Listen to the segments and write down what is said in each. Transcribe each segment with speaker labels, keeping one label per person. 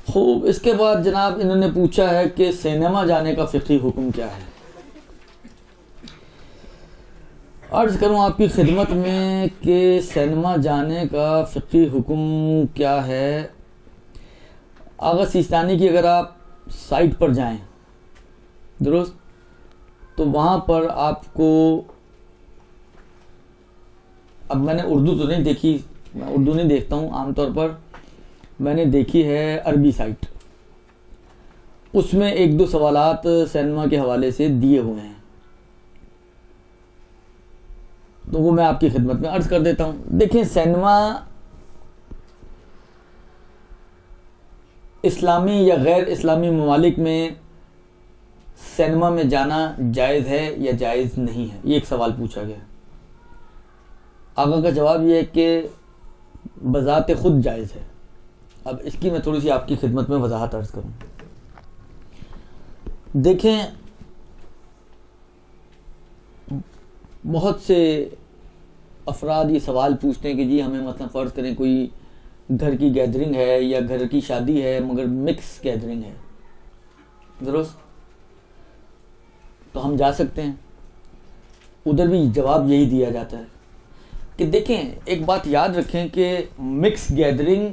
Speaker 1: खूब। इसके बाद जनाब इन्होंने पूछा है कि सिनेमा जाने का फ़िक़ही हुक्म क्या है। अर्ज़ करूँ आपकी खिदमत में कि सिनेमा जाने का फ़िक़ही हुक्म क्या है। आगा सिस्तानी की अगर आप साइट पर जाएं, दुरुस्त, तो वहाँ पर आपको, अब मैंने उर्दू तो नहीं देखी, मैं उर्दू नहीं देखता हूँ आमतौर पर, मैंने देखी है अरबी साइट, उसमें एक दो सवालात सिनेमा के हवाले से दिए हुए हैं, तो वो मैं आपकी खिदमत में अर्ज़ कर देता हूँ। देखिए, सिनेमा इस्लामी या गैर इस्लामी ममालिक में सिनेमा में जाना जायज़ है या जायज़ नहीं है, ये एक सवाल पूछा गया। आगा का जवाब ये है कि बज़ात ख़ुद जायज़ है। अब इसकी मैं थोड़ी सी आपकी खिदमत में वजाहत अर्ज़ करूँ। देखें, बहुत से अफराद ये सवाल पूछते हैं कि जी हमें मतलब फ़र्ज़ करें कोई घर की गैदरिंग है या घर की शादी है मगर मिक्स गैदरिंग है, दुरुस्त, तो हम जा सकते हैं? उधर भी जवाब यही दिया जाता है कि देखें, एक बात याद रखें कि मिक्स गैदरिंग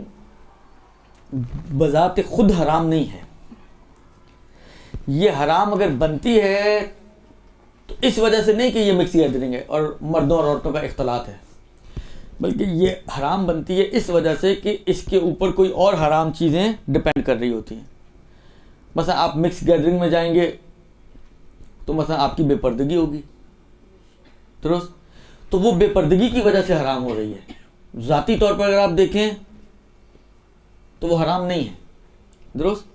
Speaker 1: बज़ात खुद हराम नहीं है। ये हराम अगर बनती है तो इस वजह से नहीं कि ये मिक्स गैदरिंग है और मर्दों और औरतों का इख्तलात है, बल्कि ये हराम बनती है इस वजह से कि इसके ऊपर कोई और हराम चीज़ें डिपेंड कर रही होती हैं। मसलन आप मिक्स गैदरिंग में जाएंगे तो मसलन आपकी बेपर्दगी होगी, दुरुस्त, तो वो बेपर्दगी की वजह से हराम हो रही है। ज़ाती तौर पर अगर आप देखें तो वो हराम नहीं है, दुरुस्त।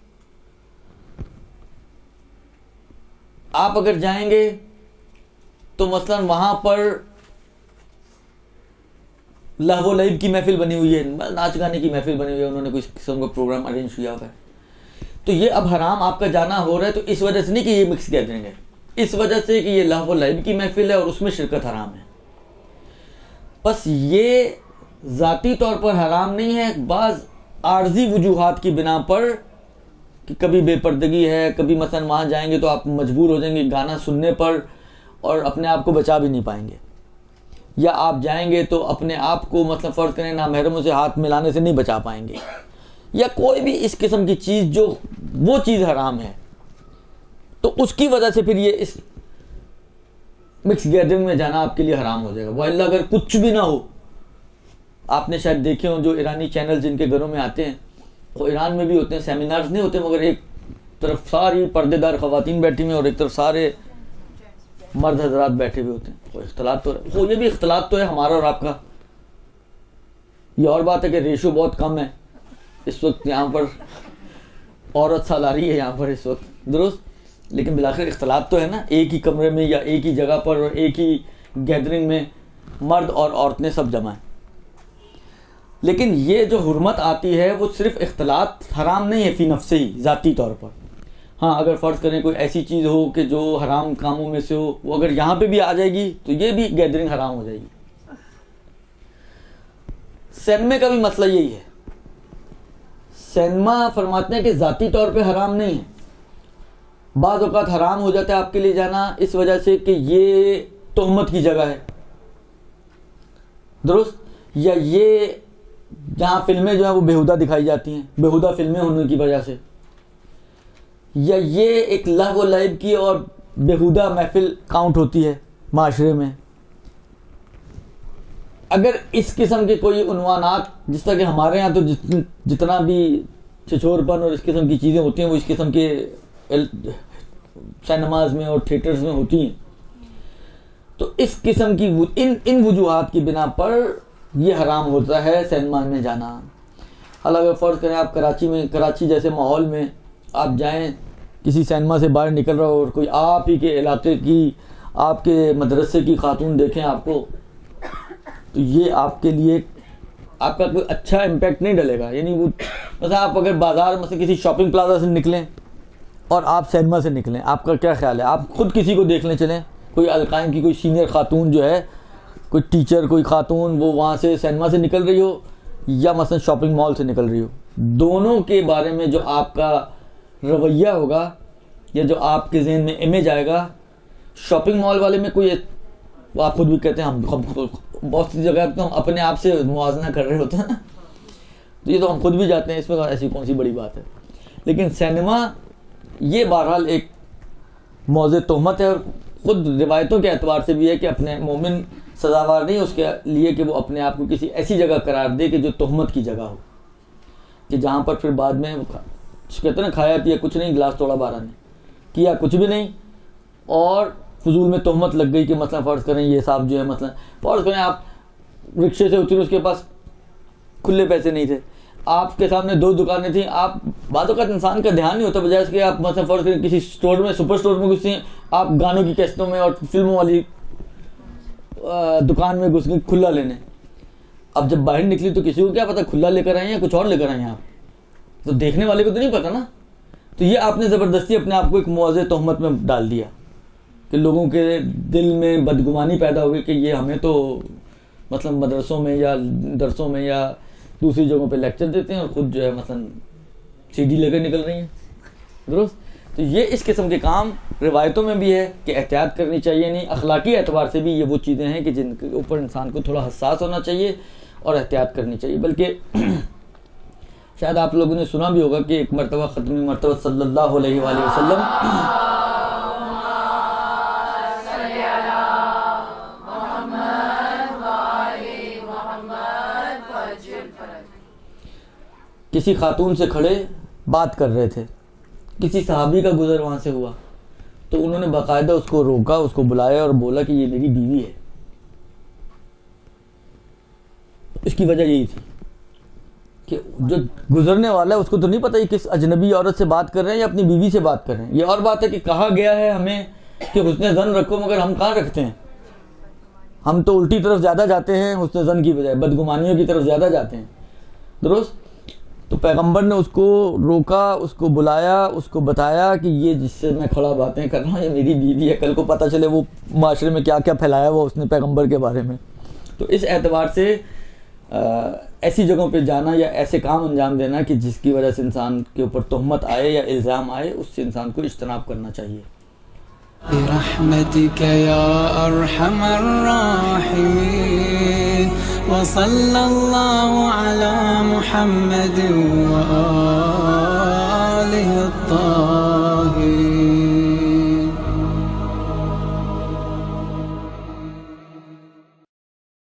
Speaker 1: आप अगर जाएंगे तो मसलन वहां पर लहवो लईब की महफिल बनी हुई है, नाच गाने की महफिल बनी हुई है, उन्होंने कोई किस्म का प्रोग्राम अरेंज किया हुआ है, तो ये अब हराम आपका जाना हो रहा है। तो इस वजह से नहीं कि ये मिक्स गैदरिंग है, इस वजह से कि ये लहवो लईब की महफिल है और उसमें शिरकत हराम है। बस ये ज़ाती तौर पर हराम नहीं है, बाज़ आर्जी वजूहात की बिना पर कि कभी बेपर्दगी है, कभी मसलन वहाँ जाएंगे तो आप मजबूर हो जाएंगे गाना सुनने पर और अपने आप को बचा भी नहीं पाएंगे, या आप जाएंगे तो अपने आप को मतलब फ़र्ज़ करें नामहरमों से हाथ मिलाने से नहीं बचा पाएंगे, या कोई भी इस किस्म की चीज़ जो वो चीज़ हराम है, तो उसकी वजह से फिर ये इस मिक्स गैदरिंग में जाना आपके लिए हराम हो जाएगा। वल्लाह अगर कुछ भी ना हो, आपने शायद देखे हो जो ईरानी चैनल जिनके घरों में आते हैं, वो ईरान में भी होते हैं, सेमिनार्स नहीं होते मगर एक तरफ सारी पर्देदार ख़वातीन बैठी हुई और एक तरफ सारे मर्द हजरात बैठे हुए होते हैं। तो इख्तलात तो ये भी इख्तलात तो है हमारा और आपका। ये और बात है कि रेशो बहुत कम है इस वक्त यहाँ पर, औरत सालारी है यहाँ पर इस वक्त, दुरुस्त, लेकिन बिलाखिर इख्तलात तो है ना, एक ही कमरे में या एक ही जगह पर और एक ही गैदरिंग में मर्द और औरतें सब जमा हैं। लेकिन ये जो हुर्मत आती है वो सिर्फ इख्तलात हराम नहीं है फ़ी नफ्से ही, ज़ाती तौर पर। हाँ, अगर फ़र्ज़ करें कोई ऐसी चीज़ हो कि जो हराम कामों में से हो, वो अगर यहाँ पे भी आ जाएगी तो ये भी गैदरिंग हराम हो जाएगी। सिनेमा का भी मसला यही है। सिनेमा फरमाते हैं कि ज़ाती तौर पे हराम नहीं है, बाज़ औक़ात हराम हो जाता है आपके लिए जाना इस वजह से कि ये तोहमत की जगह है, दुरुस्त, या ये जहाँ फिल्में जो है वो बेहुदा दिखाई जाती हैं, बेहुदा फिल्में होने की वजह से, या ये एक लहव व लईब की और बेहुदा महफिल काउंट होती है माशरे में। अगर इस किस्म के कोई उन्वानात, जिस तरह के हमारे यहाँ तो जितना भी छिछोरपन और इस किस्म की चीज़ें होती हैं वो इस किस्म के सिनेमाज में और थिएटर्स में होती हैं, तो इस किस्म की इन वजूहात की बिना पर ये हराम होता है सिनेमा में जाना। हालांकि फ़र्ज़ करें आप कराची जैसे माहौल में आप जाएं, किसी सिनेमा से बाहर निकल रहा हो और कोई आप ही के इलाके की, आपके मदरसे की खातून देखें आपको, तो ये आपके लिए आपका कोई अच्छा इम्पैक्ट नहीं डलेगा। यानी वो मतलब आप अगर बाज़ार में से किसी शॉपिंग प्लाजा से निकलें और आप सिनेमा से निकलें, आपका क्या ख्याल है? आप खुद किसी को देखने चलें, कोई अलकायम की कोई सीनियर खातून जो है, कोई टीचर, कोई खातून, वो वहाँ से सिनेमा से निकल रही हो या मसलन शॉपिंग मॉल से निकल रही हो, दोनों के बारे में जो आपका रवैया होगा या जो आपके जहन में इमेज आएगा, शॉपिंग मॉल वाले में कोई, आप खुद भी कहते हैं हम बहुत सी जगह तो हम अपने आप से मुआवजा कर रहे होते हैं ना, तो ये तो हम खुद भी जाते हैं, इसमें ऐसी कौन सी बड़ी बात है। लेकिन सिनेमा ये बहरहाल एक मौज़े तोहमत है, और खुद रिवायतों के एतबार से भी है कि अपने मोमिन सजावार नहीं उसके लिए कि वो अपने आप को किसी ऐसी जगह करार दे कि जो तोहमत की जगह हो, कि जहाँ पर फिर बाद में कहते हैं ना, खाया पिया कुछ नहीं, गिलास तोड़ा 12 ने, किया कुछ भी नहीं, और फजूल में तोहमत लग गई कि मतलब फ़र्ज़ करें ये साहब जो है, मतलब फ़र्ज़ करें आप रिक्शे से उतरे, उसके पास खुले पैसे नहीं थे, आपके सामने 2 दुकानें थी, आप बातों का इंसान का ध्यान नहीं होता, बजाय इसके आप मतलब फ़र्ज़ करें किसी स्टोर में, सुपर स्टोर में घुसती हैं, आप गानों की कैसेटों में और फिल्मों वाली दुकान में घुस गई खुला लेने। अब जब बाहर निकली तो किसी को क्या पता खुला लेकर आए या कुछ और लेकर आए हैं आप, तो देखने वाले को तो नहीं पता ना। तो ये आपने ज़बरदस्ती अपने आप को एक मुआज़े तोहमत में डाल दिया कि लोगों के दिल में बदगुमानी पैदा हो गई कि ये हमें तो मतलब मदरसों में या दरसों में या दूसरी जगहों पे लेक्चर देते हैं और ख़ुद जो है मतलब सीडी लेकर निकल रही हैं, दुरुस्त। तो ये इस किस्म के काम रिवायतों में भी है कि एहतियात करनी चाहिए, नहीं अखलाकी एतबार से भी ये वो चीज़ें हैं कि जिनके ऊपर इंसान को थोड़ा हसास होना चाहिए और एहतियात करनी चाहिए। बल्कि शायद आप लोगों ने सुना भी होगा कि एक मरतबा ख़त्मी मरतबा सल्लल्लाहु अलैहि वसल्लम किसी खातून से खड़े बात कर रहे थे, किसी सहाबी का गुजर वहाँ से हुआ, तो उन्होंने बाकायदा उसको रोका, उसको बुलाया और बोला कि ये मेरी बीवी है। इसकी वजह यही थी कि जो गुजरने वाला है उसको तो नहीं पता ये किस अजनबी औरत से बात कर रहे हैं या अपनी बीवी से बात कर रहे हैं। ये और बात है कि कहा गया है हमें कि हुस्न ज़न रखो, मगर हम कहाँ रखते हैं, हम तो उल्टी तरफ ज़्यादा जाते हैं, हुस्न ज़न की बजाय बदगुमानियों की तरफ ज़्यादा जाते हैं, दुरुस्त। तो पैगंबर ने उसको रोका, उसको बुलाया, उसको बताया कि ये जिससे मैं खड़ा बातें कर रहा हूँ ये मेरी बीवी है, कल को पता चले वो माशरे में क्या क्या फैलाया हुआ उसने पैगंबर के बारे में। तो इस एतबार से ऐसी जगहों पे जाना या ऐसे काम अंजाम देना कि जिसकी वजह से इंसान के ऊपर तोहमत आए या इल्ज़ाम आए, उससे इंसान को इज्तनाब करना चाहिए।
Speaker 2: बिरहमतिक या अरहमर राहिमीन व सल्लल्लाहु अला मुहम्मद व आलिहि